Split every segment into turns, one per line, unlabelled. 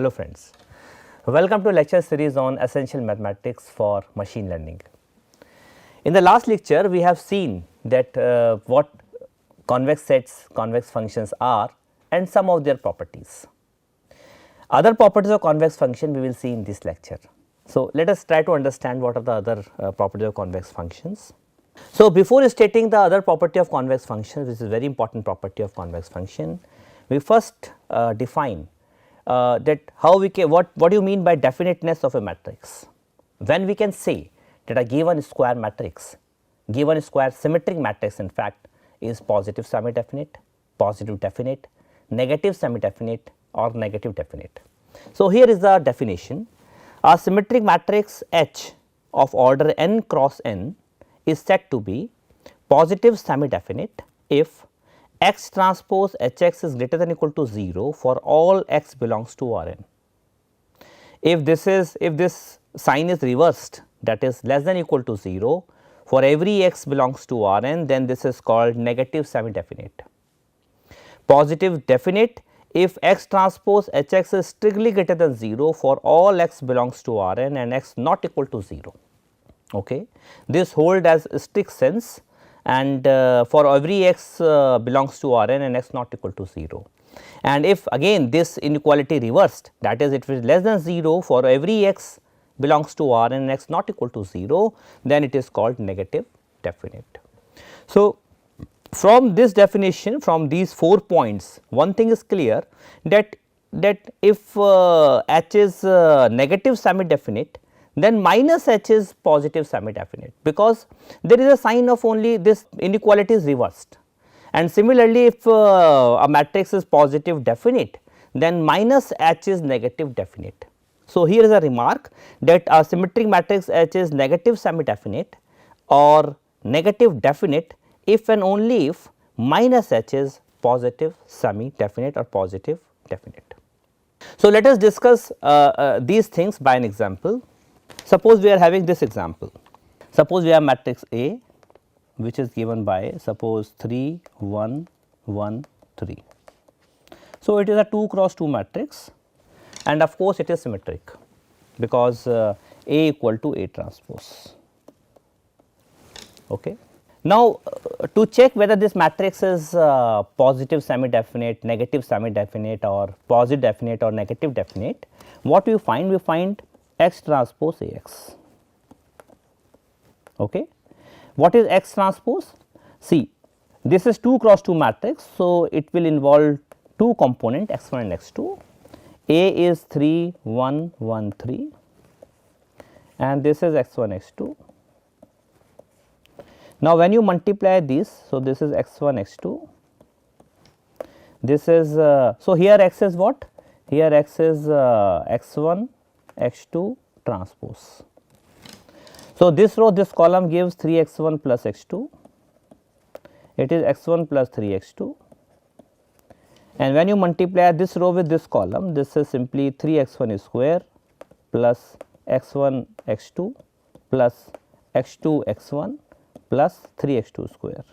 Hello friends, welcome to lecture series on essential mathematics for machine learning. In the last lecture we have seen that what convex sets, convex functions are and some of their properties. Other properties of convex function we will see in this lecture. So, let us try to understand what are the other properties of convex functions. So, before stating the other property of convex function, which is a very important property of convex function, we first define that how we can what do you mean by definiteness of a matrix. When we can say that a given square matrix, given square symmetric matrix in fact is positive semi definite, positive definite, negative semi definite or negative definite. So, here is the definition. A symmetric matrix H of order n cross n is said to be positive semi definite if x transpose H x is greater than or equal to 0 for all x belongs to R n. If this sign is reversed, that is less than or equal to 0 for every x belongs to R n, then this is called negative semi definite. Positive definite if x transpose H x is strictly greater than 0 for all x belongs to R n and x not equal to 0. Okay. This hold as strict sense and for every x belongs to R n and x not equal to 0. And if again this inequality reversed, that is it is less than 0 for every x belongs to R n and x not equal to 0, then it is called negative definite. So, from this definition, from these 4 points, one thing is clear that if H is negative semi definite, then minus H is positive semi definite, because there is a sign of only this inequality is reversed. And similarly, if a matrix is positive definite, then minus H is negative definite. So, here is a remark that a symmetric matrix H is negative semi definite or negative definite if and only if minus H is positive semi definite or positive definite. So, let us discuss these things by an example. Suppose we are having this example. Suppose we have matrix A which is given by suppose 3 1 1 3. So, it is a 2 cross 2 matrix and of course, it is symmetric because A equal to A transpose. Okay. Now, to check whether this matrix is positive semi definite, negative semi definite or positive definite or negative definite, what we find? We find x transpose A x. Okay. What is x transpose? See, this is 2 cross 2 matrix. So, it will involve 2 component x 1 and x 2. A is 3 1 1 3 and this is x 1 x 2. Now, when you multiply this, so this is x 1 x 2, this is so here x is what? Here x is x 1 x 2 transpose. So, this row, this column gives 3 x 1 plus x 2, it is x 1 plus 3 x 2, and when you multiply this row with this column, this is simply 3 x 1 square plus x 1 x 2 plus x 2 x 1 plus 3 x 2 square.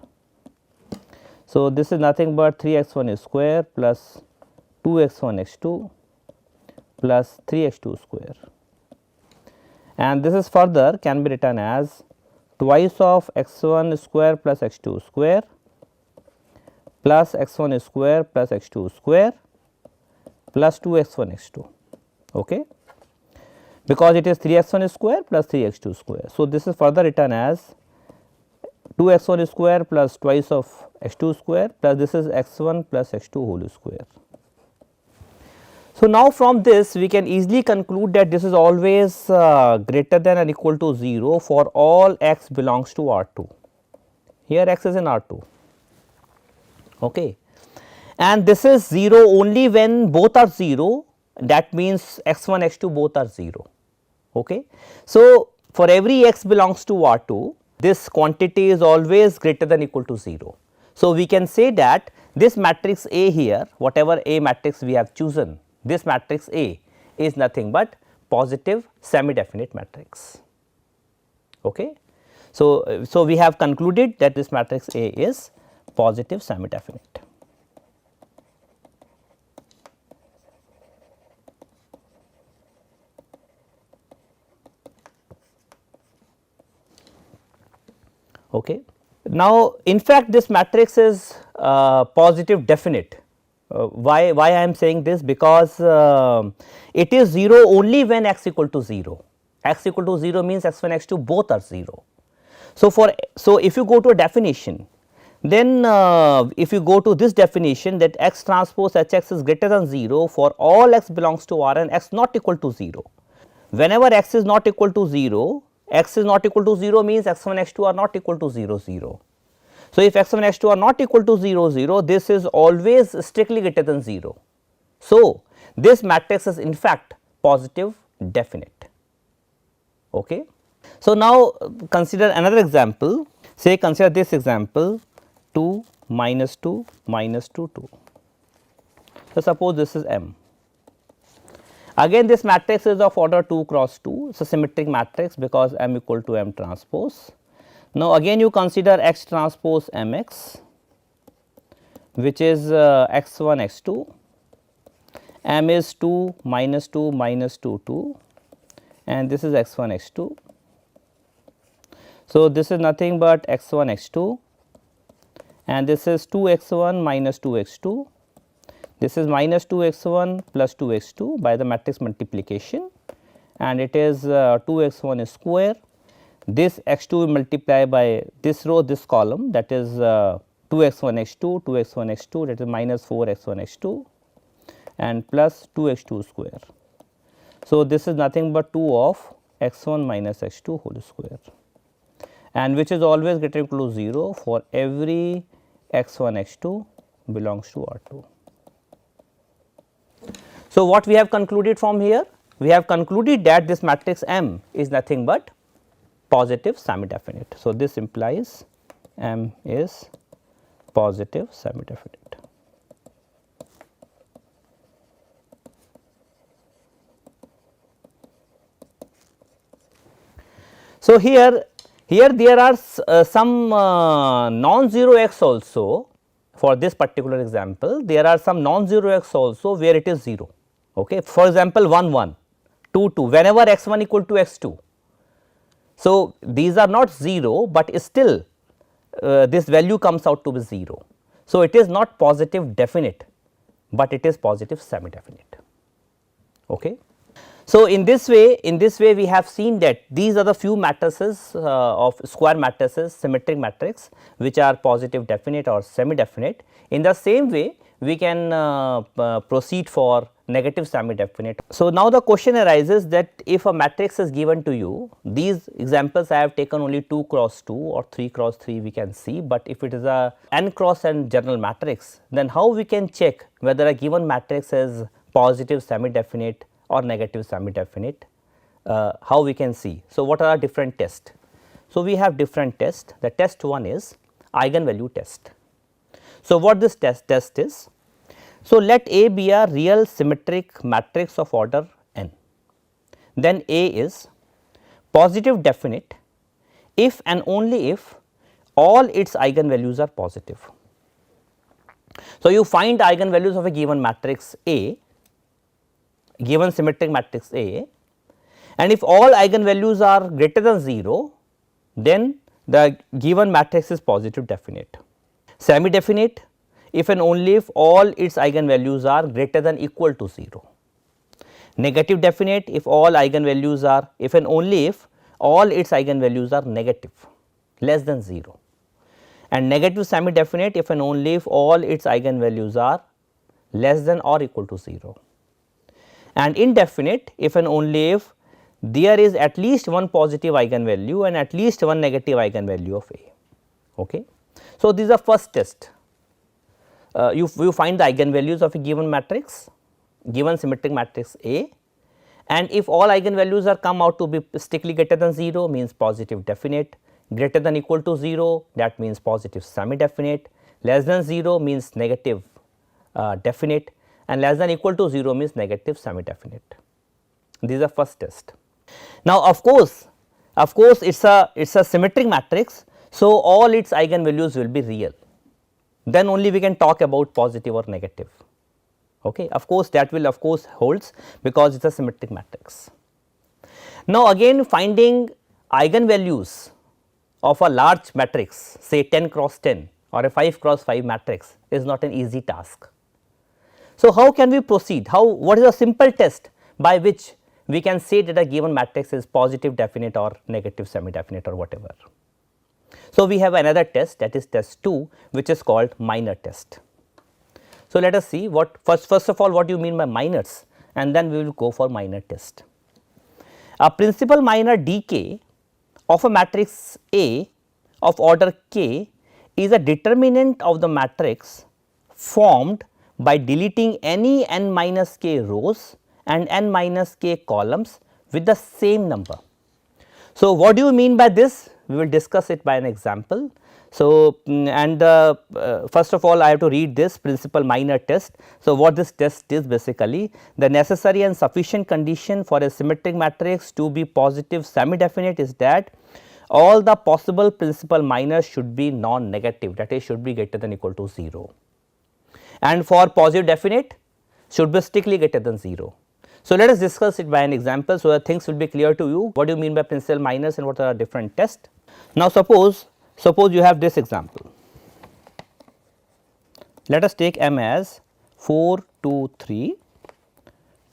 So, this is nothing but 3 x 1 square plus 2 x 1 x 2 plus 3 x 2 square, and this is further can be written as twice of x 1 square plus x 2 square plus x 1 square plus x 2 square plus 2 x 1 x 2. Okay. Because it is 3 x 1 square plus 3 x 2 square. So, this is further written as 2 x 1 square plus twice of x 2 square plus this is x 1 plus x 2 whole square. So, now from this we can easily conclude that this is always greater than or equal to 0 for all x belongs to R 2. Here x is in R 2. Okay. And this is 0 only when both are 0, that means x 1 x 2 both are 0. Okay. So, for every x belongs to R 2, this quantity is always greater than or equal to 0. So, we can say that this matrix A here, whatever A matrix we have chosen, this matrix A is nothing but positive semi definite matrix. Okay. So, we have concluded that this matrix A is positive semi definite. Okay. Now, in fact, this matrix is positive definite. Why I am saying this? Because it is 0 only when x equal to 0. X equal to 0 means x1 x2 both are 0. So if you go to a definition, then if you go to this definition that x transpose Hx is greater than 0 for all x belongs to R and x not equal to 0. Whenever x is not equal to 0, x is not equal to 0 means x1 x2 are not equal to 0 0. So, if x1 x2 are not equal to 0 0, this is always strictly greater than 0. So, this matrix is in fact positive definite. Okay. So, now consider another example, say consider this example 2 minus 2 minus 2 2. So, suppose this is M. Again this matrix is of order 2 cross 2, it is a symmetric matrix because M equal to M transpose. Now, again you consider x transpose M x, which is x 1 x 2, M is 2 minus 2 minus 2 2 and this is x 1 x 2. So, this is nothing but x 1 x 2 and this is 2 x 1 minus 2 x 2. This is minus 2 x 1 plus 2 x 2 by the matrix multiplication and it is 2 x 1 is square. This x 2 will multiply by this row, this column, that is 2 x 1 x 2, 2 x 1 x 2, that is minus 4 x 1 x 2 and plus 2 x 2 square. So, this is nothing but 2 of x 1 minus x 2 whole square and which is always greater than equal to 0 for every x 1 x 2 belongs to R 2. So, what we have concluded from here? We have concluded that this matrix M is nothing but positive semi definite. So, this implies M is positive semi definite. So, here there are some non-zero x also for this particular example, there are some non-zero x also where it is 0. Okay. For example, 1 1, 2 2, whenever x 1 equal to x 2. So, these are not 0, but still this value comes out to be 0. So, it is not positive definite, but it is positive semi definite. Okay. So, in this way we have seen that these are the few matrices of square matrices, symmetric matrix which are positive definite or semi definite. In the same way we can proceed for negative semi definite. So, now the question arises that if a matrix is given to you, these examples I have taken only 2 cross 2 or 3 cross 3 we can see, but if it is a n cross n general matrix, then how we can check whether a given matrix is positive semi definite or negative semi definite, how we can see. So, what are the different tests? So, we have different tests. The test one is eigenvalue test. So, what this test is? So, let A be a real symmetric matrix of order n, then A is positive definite if and only if all its eigenvalues are positive. So, you find eigenvalues of a given matrix A, given symmetric matrix A, and if all eigenvalues are greater than 0, then the given matrix is positive definite. Semi definite if and only if all its eigenvalues are greater than equal to 0. Negative definite if all eigenvalues are, if and only if all its eigenvalues are negative, less than 0, and negative semi definite if and only if all its eigenvalues are less than or equal to 0, and indefinite if and only if there is at least one positive eigenvalue and at least one negative eigenvalue of A. Okay. So, this is the first test. You find the eigenvalues of a given matrix, given symmetric matrix A, and if all eigenvalues are come out to be strictly greater than 0 means positive definite, greater than equal to 0 that means positive semi definite, less than 0 means negative definite, and less than equal to 0 means negative semi definite. This is the first test. Now, of course it is a symmetric matrix. So, all its eigenvalues will be real, then only we can talk about positive or negative. Okay. Of course, that will of course holds because it is a symmetric matrix. Now, again finding eigenvalues of a large matrix, say 10 cross 10 or a 5 cross 5 matrix, is not an easy task. So, how can we proceed? What is a simple test by which we can say that a given matrix is positive definite or negative semi definite or whatever. So, we have another test, that is test 2, which is called minor test. So, let us see what first of all what you mean by minors, and then we will go for minor test. A principal minor dk of a matrix A of order k is a determinant of the matrix formed by deleting any n minus k rows and n minus k columns with the same number. So, what do you mean by this? We will discuss it by an example. So, and first of all I have to read this principal minor test. So, what this test is basically, the necessary and sufficient condition for a symmetric matrix to be positive semi definite is that all the possible principal minors should be non negative, that is should be greater than equal to 0, and for positive definite should be strictly greater than 0. So, let us discuss it by an example, so that things will be clear to you what do you mean by principal minors and what are different tests. Now, suppose you have this example. Let us take M as 4 2 3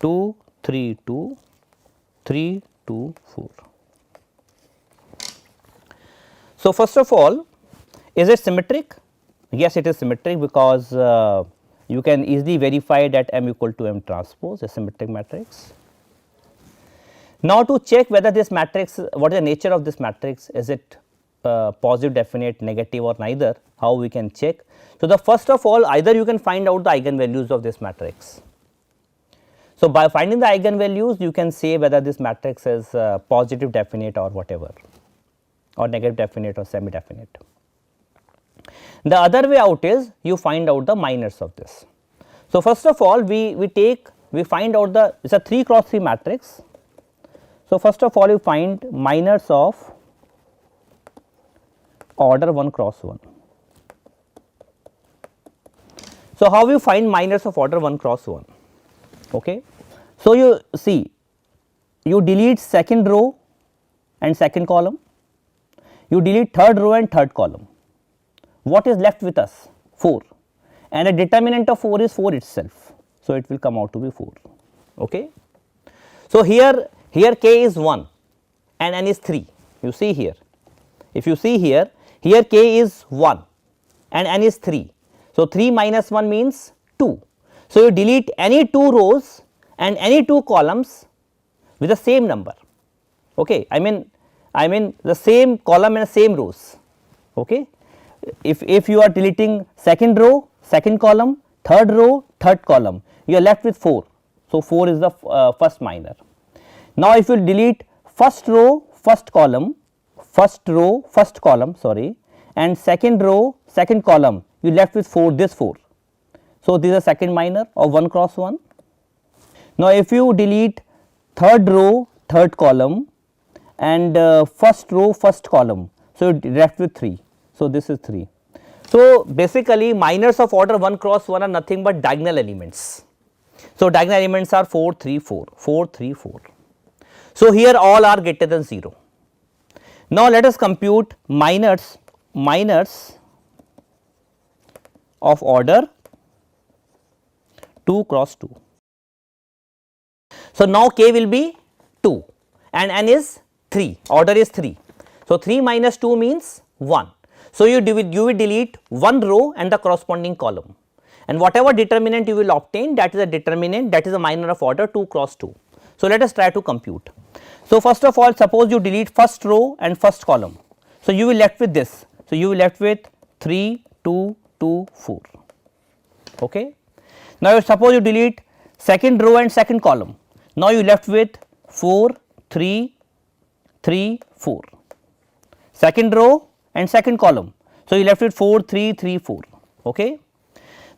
2 3 2 3 2 4. So, first of all, is it symmetric? Yes, it is symmetric, because you can easily verify that M equal to M transpose, a symmetric matrix. Now, to check whether this matrix, what is the nature of this matrix, is it positive definite, negative or neither, how we can check. So, the first of all, either you can find out the eigenvalues of this matrix. So, by finding the eigenvalues you can say whether this matrix is positive definite or whatever, or negative definite or semi definite. The other way out is you find out the minors of this. So, first of all we find out the, it is a 3 cross 3 matrix. So, first of all you find minors of order 1 cross 1. So, how you find minors of order 1 cross 1? Okay. So, you see, you delete second row and second column, you delete third row and third column. What is left with us? 4, and a determinant of 4 is 4 itself. So, it will come out to be 4. Okay. So, here k is 1 and n is 3, you see here. If you see here k is 1 and n is 3. So, 3 minus 1 means 2. So, you delete any 2 rows and any 2 columns with the same number. Okay. I mean the same column and same rows. Okay. If you are deleting second row, second column, third row, third column, you are left with 4. So, 4 is the first minor. Now, if you delete first row, first column, sorry, and second row, second column, you left with 4, this 4. So, this is a second minor of 1 cross 1. Now, if you delete third row, third column and first row, first column, so you left with 3. So, this is 3. So, basically minors of order 1 cross 1 are nothing but diagonal elements. So, diagonal elements are 4 3 4, 4 3 4. So, here all are greater than 0. Now, let us compute minors of order 2 cross 2. So, now k will be 2 and n is 3, order is 3. So, 3 minus 2 means 1. So, you will delete one row and the corresponding column, and whatever determinant you will obtain, that is a determinant, that is a minor of order 2 cross 2. So, let us try to compute. So, first of all, suppose you delete first row and first column. So, you will left with this. So, you will left with 3 2 2 4. Okay. Now, suppose you delete second row and second column. Now, you left with 4 3 3 4. Second row and second column. So, you left with 4 3 3 4. Okay.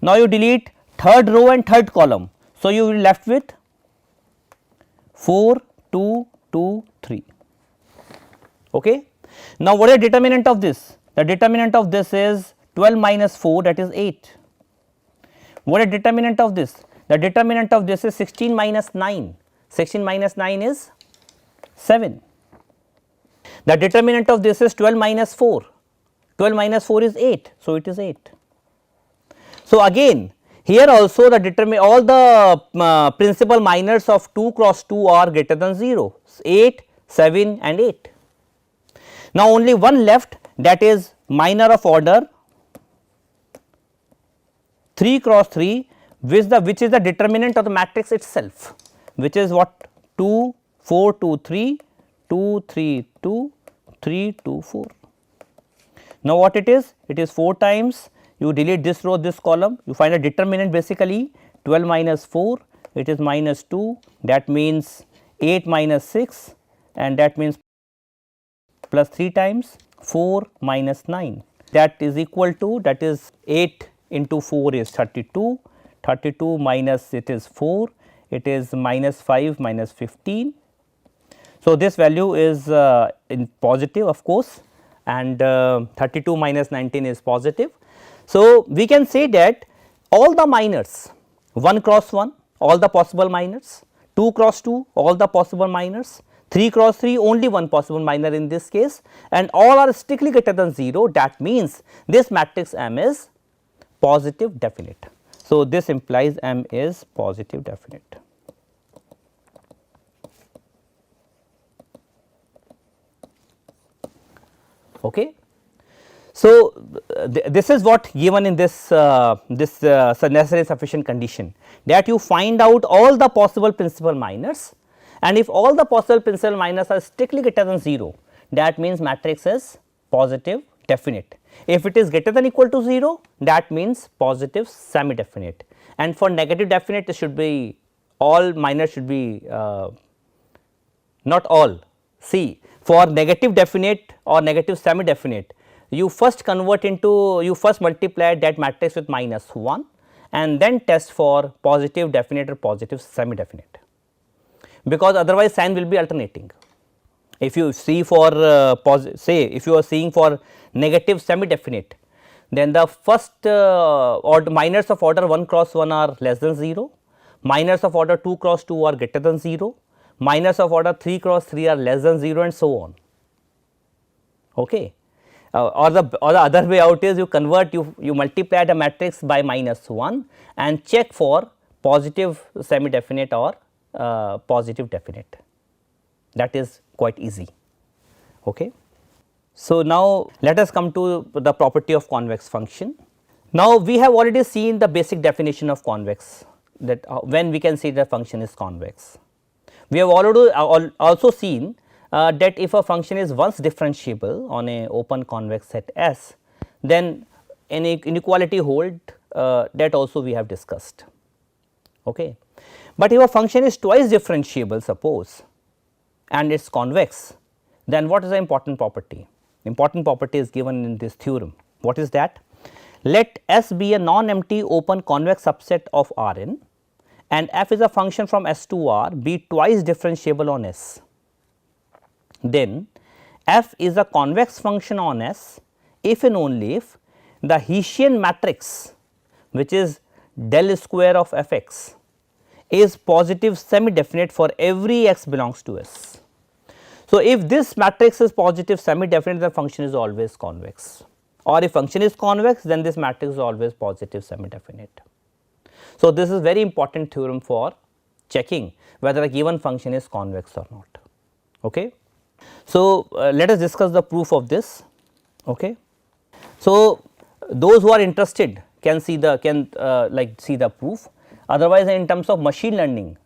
Now, you delete third row and third column. So, you will left with 4 2 2 3. Okay. Now, what is the determinant of this? The determinant of this is 12 minus 4, that is 8. What is the determinant of this? The determinant of this is 16 minus 9. 16 minus 9 is 7. The determinant of this is 12 minus 4, 12 minus 4 is 8. So, it is 8. So, again here also the all the principal minors of 2 cross 2 are greater than 0, 8, 7 and 8. Now, only one left, that is minor of order 3 cross 3, which is the determinant of the matrix itself, which is what 2, 4, 2, 3, 2, 3, 2, 3, 2, 4. Now, what it is? It is 4 times, you delete this row, this column, you find a determinant basically 12 minus 4, it is minus 2, that means 8 minus 6 and that means plus 3 times 4 minus 9, that is equal to, that is 8 into 4 is 32, 32 minus it is 4, it is minus 5 minus 15. So, this value is in positive of course, and 32 minus 19 is positive. So, we can say that all the minors 1 cross 1 all the possible minors, 2 cross 2 all the possible minors, 3 cross 3 only one possible minor in this case, and all are strictly greater than 0, that means this matrix M is positive definite. So, this implies M is positive definite. Okay. So, this is what given in this necessary sufficient condition, that you find out all the possible principal minors, and if all the possible principal minors are strictly greater than 0, that means matrix is positive definite. If it is greater than equal to 0, that means positive semi definite, and for negative definite it should be all minors should be not all. See, for negative definite or negative semi definite, you first convert into, you first multiply that matrix with minus 1 and then test for positive definite or positive semi definite, because otherwise sign will be alternating. If you see for say if you are seeing for negative semi definite, then the first order minors of order 1 cross 1 are less than 0, minors of order 2 cross 2 are greater than 0, minors of order 3 cross 3 are less than 0 and so on. Okay. Or the other way out is you convert, you multiply the matrix by minus 1 and check for positive semi definite or positive definite, that is quite easy. Okay. So, now let us come to the property of convex function. Now, we have already seen the basic definition of convex, that when we can say the function is convex. We have already also seen that if a function is once differentiable on a open convex set S, then an inequality hold, that also we have discussed. Okay. But if a function is twice differentiable suppose and it is convex, then what is the important property? Important property is given in this theorem. What is that? Let S be a non-empty open convex subset of Rn, and f is a function from S to R be twice differentiable on S. Then f is a convex function on S if and only if the Hessian matrix, which is del square of f x, is positive semi definite for every x belongs to S. So, if this matrix is positive semi definite, the function is always convex, or if function is convex, then this matrix is always positive semi definite. So, this is very important theorem for checking whether a given function is convex or not. Okay. So, let us discuss the proof of this. Okay. So, those who are interested can see the see the proof, otherwise in terms of machine learning,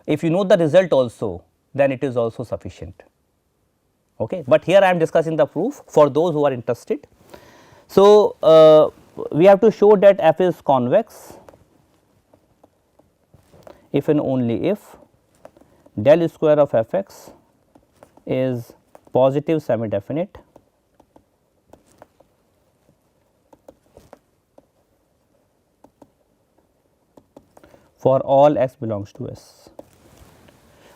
if you know the result also, then it is also sufficient. Okay. But here I am discussing the proof for those who are interested. So, we have to show that f is convex if and only if del square of f x is positive semi definite for all x belongs to S,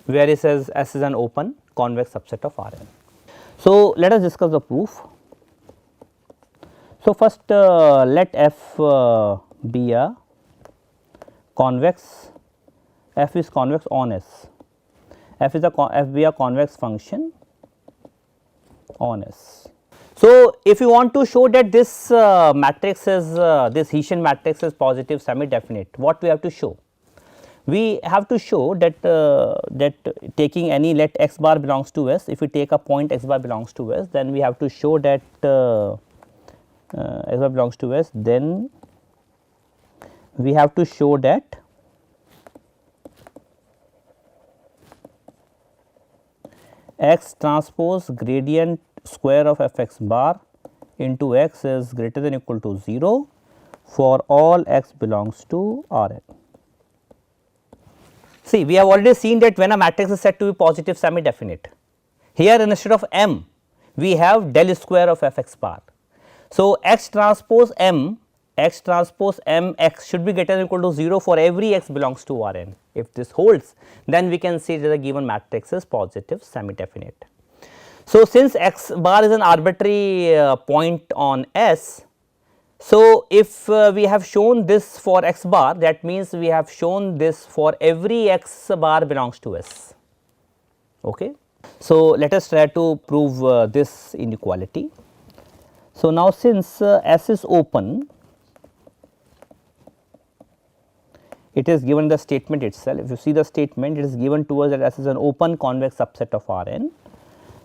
where it says S is an open convex subset of Rn. So, let us discuss the proof. So, first let f be a convex, f is convex on S, f is a f be a convex function on S. So, if you want to show that this matrix is this Hessian matrix is positive semi definite, what we have to show? We have to show that taking any, let x bar belongs to S, if we take a point x bar belongs to S, then we have to show that x bar belongs to S, then we have to show that x transpose gradient square of f x bar into x is greater than or equal to 0 for all x belongs to R n. See, we have already seen that when a matrix is said to be positive semi definite, here instead of M we have del square of f x bar. So, x transpose M x should be greater than or equal to 0 for every x belongs to R n. If this holds, then we can say that the given matrix is positive semi definite. So, since x bar is an arbitrary point on S, so if we have shown this for x bar, that means we have shown this for every x bar belongs to S. Okay. So, let us try to prove this inequality. So, now since S is open, it is given the statement itself. If you see the statement, it is given to us that S is an open convex subset of R n.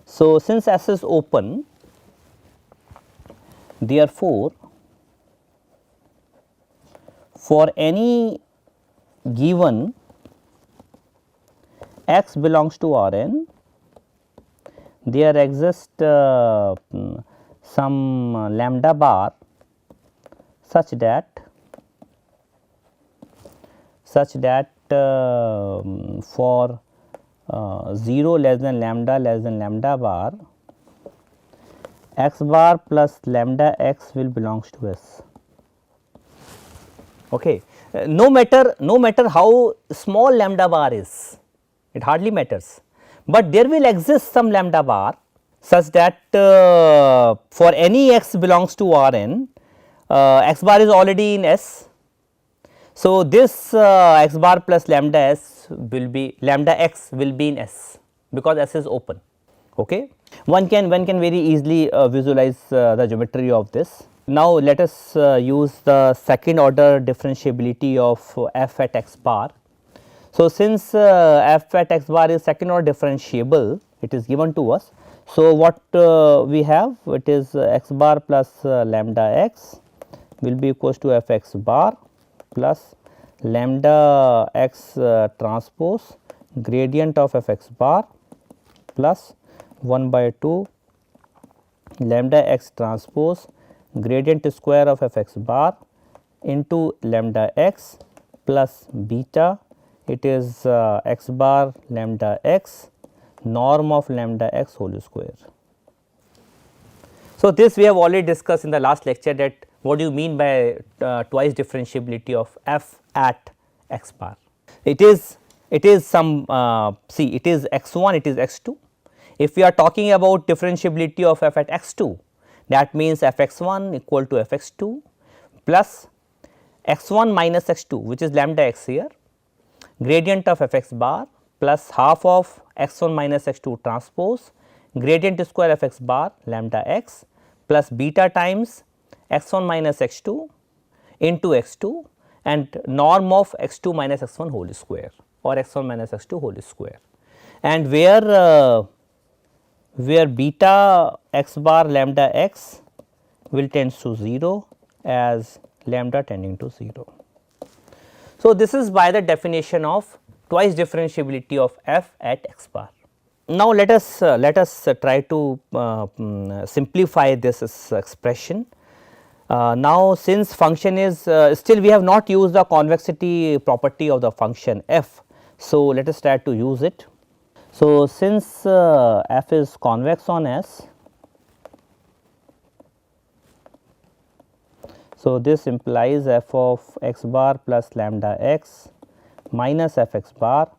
So, since S is open, therefore, for any given x belongs to R n, there exists some lambda bar such that for 0 less than lambda bar, x bar plus lambda x will belongs to S. Okay. No matter how small lambda bar is, it hardly matters, but there will exist some lambda bar such that for any x belongs to R n, x bar is already in S. So, this x bar plus lambda x will be in S, because S is open. Okay. One can very easily visualize the geometry of this. Now, let us use the second order differentiability of f at x bar. So, since f at x bar is second order differentiable, it is given to us. So, what we have, it is x bar plus lambda x will be equals to f x bar plus lambda x transpose gradient of f x bar plus 1 by 2 lambda x transpose gradient square of f x bar into lambda x plus beta, it is x bar lambda x norm of lambda x whole square. So, this we have already discussed in the last lecture, that what do you mean by twice differentiability of f at x bar. It is some see, it is x1, it is x2. If we are talking about differentiability of f at x2, that means f x1 equal to f x2 plus x1 minus x2, which is lambda x here, gradient of f x bar plus half of x1 minus x2 transpose gradient square f x bar lambda x plus beta times x1 minus x2 into x2 and norm of x2 minus x1 whole square or x1 minus x2 whole square, and where beta x bar lambda x will tends to 0 as lambda tending to 0. So, this is by the definition of twice differentiability of f at x bar. Now, let us try to simplify this expression. Now, since function is still we have not used the convexity property of the function f. So, let us try to use it. So, since f is convex on S, so this implies f of x bar plus lambda x minus f x bar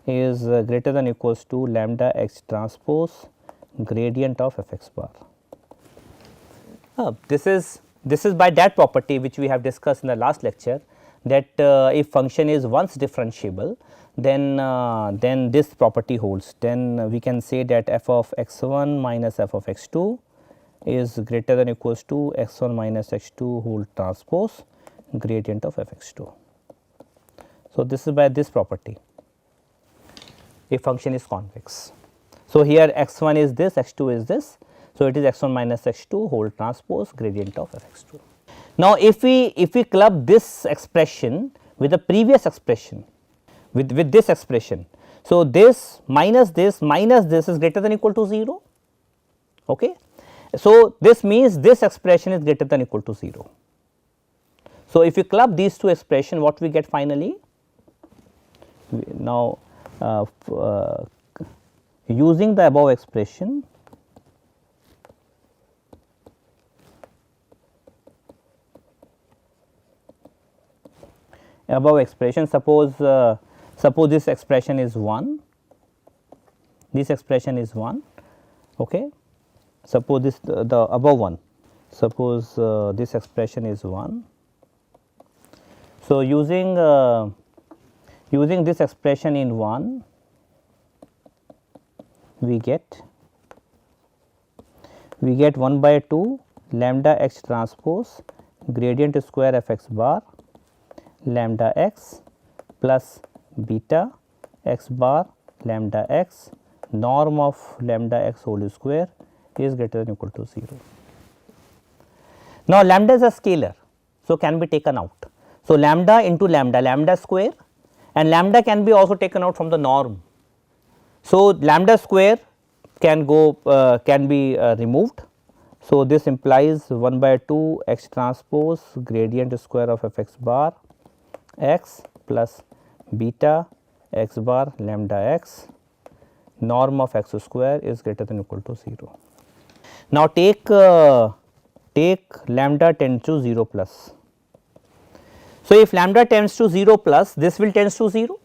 is greater than or equals to lambda x transpose gradient of f x bar. This is by that property which we have discussed in the last lecture, that if function is once differentiable, then this property holds. Then we can say that f of x1 minus f of x2 is greater than equals to x1 minus x2 whole transpose gradient of f x2. So, this is by this property if function is convex. So, here x1 is this, x2 is this. So, it is x1 minus x2 whole transpose gradient of f x2. Now, if we club this expression with the previous expression with this expression. So, this minus this is greater than equal to 0. Okay. So, this means this expression is greater than equal to 0. So, if you club these two expressions, what we get finally? Now, using the above expression, suppose this expression is 1, this expression is 1, okay. Suppose this the above one, suppose this expression is 1. So, using this expression in 1, we get 1 by 2 lambda x transpose gradient square f x bar lambda x plus beta x bar lambda x norm of lambda x whole square is greater than equal to 0. Now, lambda is a scalar, so can be taken out. So, lambda into lambda square, and lambda can be also taken out from the norm. So, lambda square can go can be removed. So, this implies 1 by 2 x transpose gradient square of f x bar x plus beta x bar lambda x norm of x square is greater than equal to 0. Now, take lambda tends to 0 plus. So, if lambda tends to 0 plus, this will tends to 0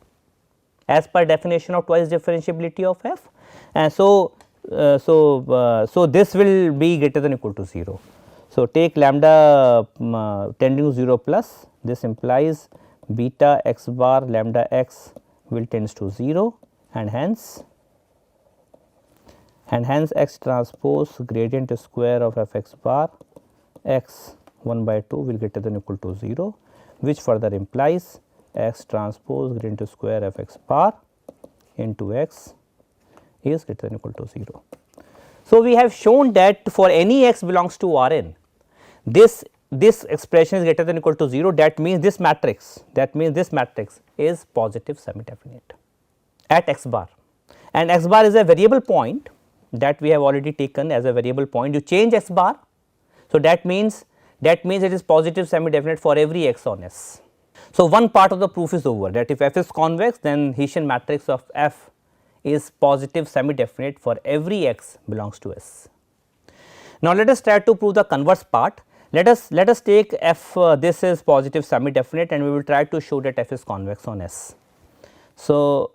as per definition of twice differentiability of f, and so this will be greater than equal to 0. So, take lambda tending to 0 plus, this implies beta x bar lambda x will tends to 0, and hence x transpose gradient square of f x bar x 1 by 2 will greater than equal to 0, which further implies x transpose gradient square f x bar into x is greater than equal to 0. So, we have shown that for any x belongs to Rn, this expression is greater than equal to 0, that means this matrix is positive semi definite at x bar, and x bar is a variable point that we have already taken as a variable point. You change x bar, so that means it is positive semi definite for every x on S. So, one part of the proof is over, that if f is convex, then Hessian matrix of f is positive semi definite for every x belongs to S. Now, let us try to prove the converse part. Let us take f this is positive semi definite, and we will try to show that f is convex on S. So,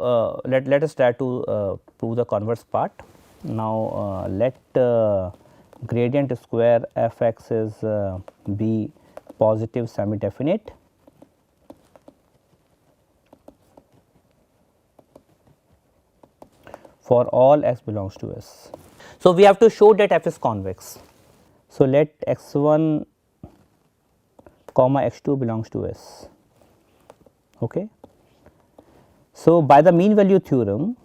let us try to prove the converse part. Now, let gradient square f x is be positive semi definite for all x belongs to S. So, we have to show that f is convex. So, let x 1 comma x 2 belongs to S. Okay. So, by the mean value theorem,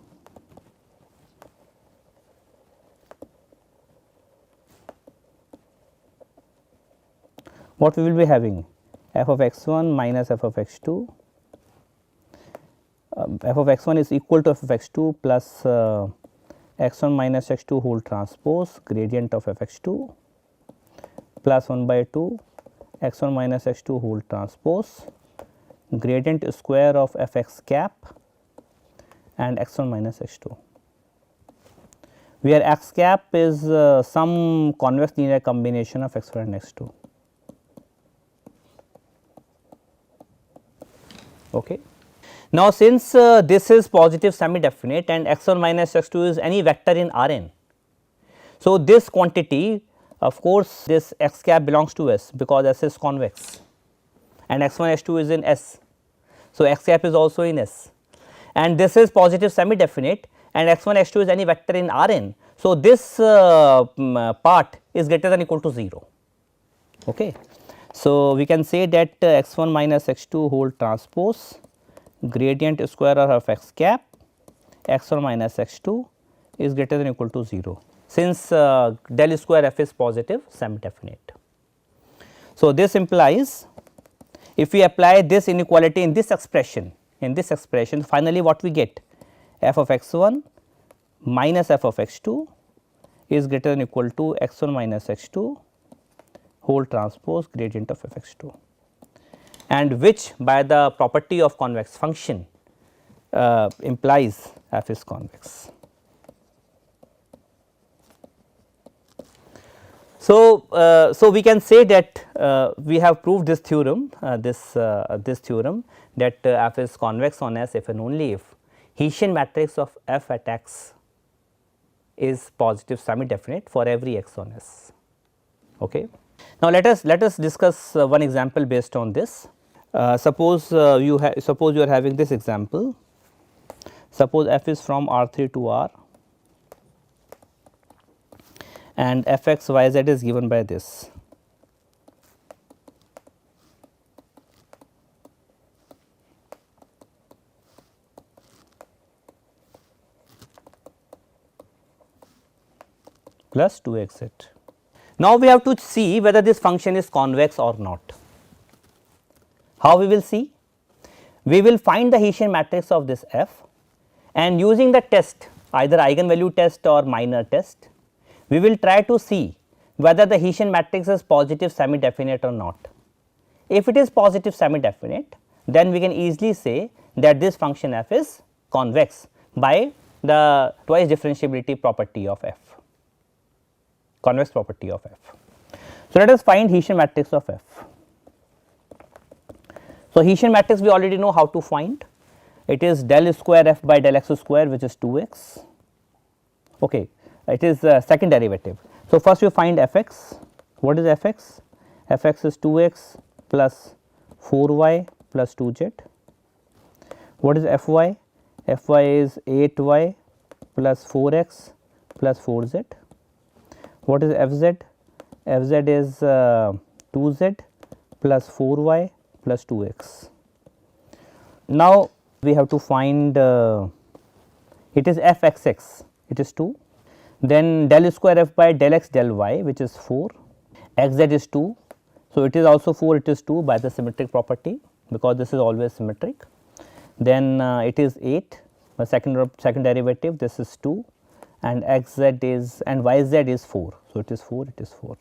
what we will be having? F of x 1 minus f of x 2, f of x 1 is equal to f of x 2 plus x 1 minus x 2 whole transpose gradient of f x 2 plus 1 by 2 x 1 minus x 2 whole transpose gradient square of f x cap and x 1 minus x 2, where x cap is some convex linear combination of x 1 and x 2. Okay. Now, since this is positive semi definite and x 1 minus x 2 is any vector in Rn, so this quantity, of course, this x cap belongs to S because S is convex and x 1 x 2 is in S. So, x cap is also in S, and this is positive semi definite, and x1 x2 is any vector in Rn. So, this part is greater than equal to 0. Okay. So, we can say that x1 minus x2 whole transpose gradient square of x cap x1 minus x2 is greater than equal to 0, since del square f is positive semi definite. So, this implies if we apply this inequality in this expression, finally what we get, f of x1 minus f of x2 is greater than equal to x1 minus x2 whole transpose gradient of f x2, and which by the property of convex function implies f is convex. So, so we can say that we have proved this theorem, this theorem that f is convex on S if and only if Hessian matrix of f at x is positive semi definite for every x on S. Okay. Now, let us discuss one example based on this. Suppose you are having this example. Suppose f is from R3 to R, and f x y z is given by this. Plus 2 x z. Now, we have to see whether this function is convex or not. How we will see? We will find the Hessian matrix of this f, and using the test, either eigenvalue test or minor test, we will try to see whether the Hessian matrix is positive semi definite or not. If it is positive semi definite, then we can easily say that this function f is convex by the twice differentiability property of f, convex property of f. So, let us find Hessian matrix of f. So, Hessian matrix we already know how to find. It is del square f by del x square, which is 2 x. Okay. It is second derivative. So, first we find f x. What is f x? F x is 2 x plus 4 y plus 2 z. What is f y? F y is 8 y plus 4 x plus 4 z. What is f z? F z is 2 z plus 4 y plus 2 x. Now, we have to find it is f x x, it is 2, then del square f by del x del y, which is 4, x z is 2. So, it is also 4, it is 2 by the symmetric property, because this is always symmetric. Then it is 8, second derivative, this is 2, and x z is, and y z is 4. So, it is 4, it is 4.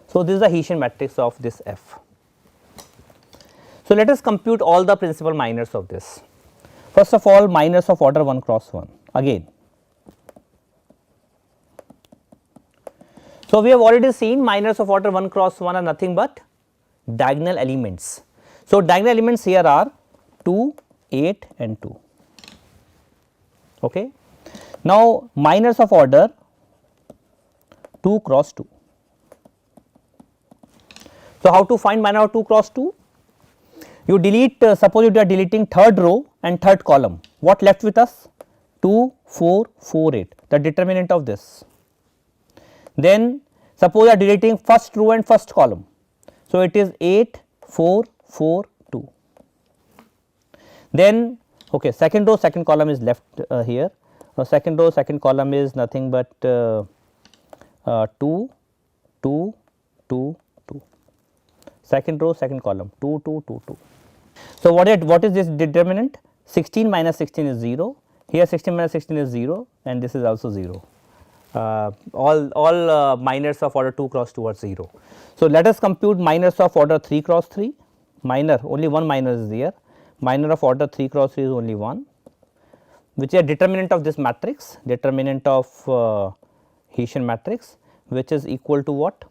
So, this is the Hessian matrix of this f. So, let us compute all the principal minors of this. First of all, minors of order 1 cross 1 again. So, we have already seen minors of order 1 cross 1 are nothing but diagonal elements. So, diagonal elements here are 2, 8 and 2. Okay. Now, minors of order 2 cross 2. So, how to find minor of 2 cross 2? You delete, suppose you are deleting third row and third column. What left with us? 2, 4, 4, 8, the determinant of this. Then suppose you are deleting first row and first column. So, it is 8, 4, 4, 2. Then okay, second row, second column is left here. Second row, second column is nothing but 2, 2, 2, 2. Second row, second column 2, 2, 2, 2. So, what is this determinant? 16 minus 16 is 0. Here 16 minus 16 is 0, and this is also 0. All minors of order 2 cross 2 are 0. So, let us compute minors of order 3 cross 3. Minor, only one minor is there. Minor of order 3 cross 3 is only 1, which is a determinant of this matrix, determinant of Hessian matrix, which is equal to what?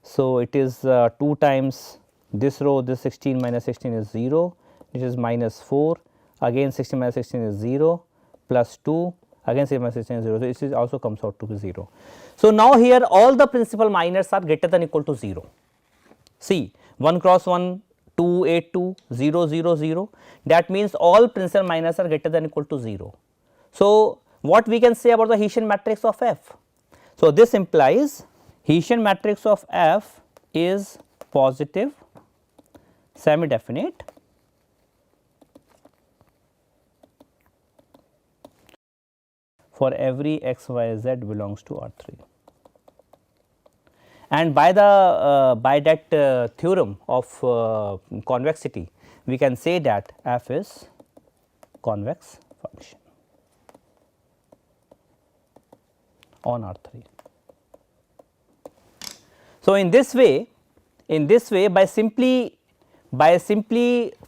So, it is 2 times this row, this 16 minus 16 is 0, this is minus 4, again 16 minus 16 is 0, plus 2, again 16 minus 16 is 0. So, this is also comes out to be 0. So, now here all the principal minors are greater than equal to 0. See, 1 cross 1, 282 0 0 0, that means all principal minors are greater than or equal to 0. So, what we can say about the Hessian matrix of F? So, this implies Hessian matrix of F is positive semi definite for every x y z belongs to R3. And by that theorem of convexity, we can say that F is convex function on R3. So, in this way by simply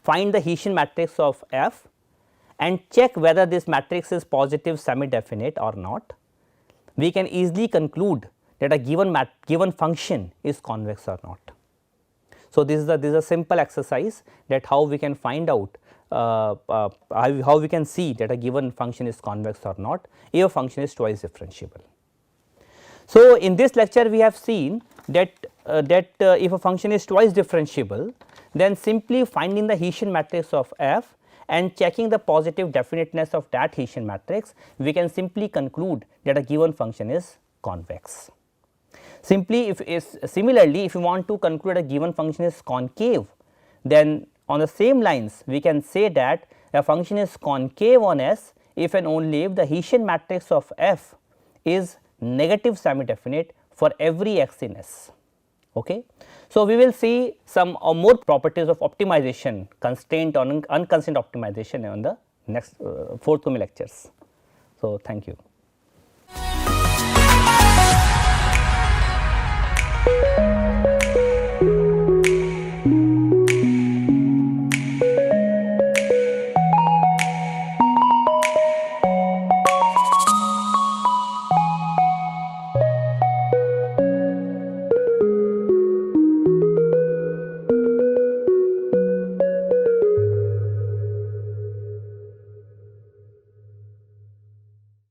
find the Hessian matrix of F and check whether this matrix is positive semi definite or not, we can easily conclude that a given function is convex or not. So, this is a simple exercise that how we can find out how we can see that a given function is convex or not if a function is twice differentiable. So, in this lecture we have seen that if a function is twice differentiable, then simply finding the Hessian matrix of F and checking the positive definiteness of that Hessian matrix, we can simply conclude that a given function is convex. Simply similarly, if you want to conclude a given function is concave, then on the same lines we can say that a function is concave on S if and only if the Hessian matrix of F is negative semi definite for every x in S. Okay. So, we will see some more properties of optimization, constraint or unconstrained optimization on the next forthcoming lectures. So, thank you.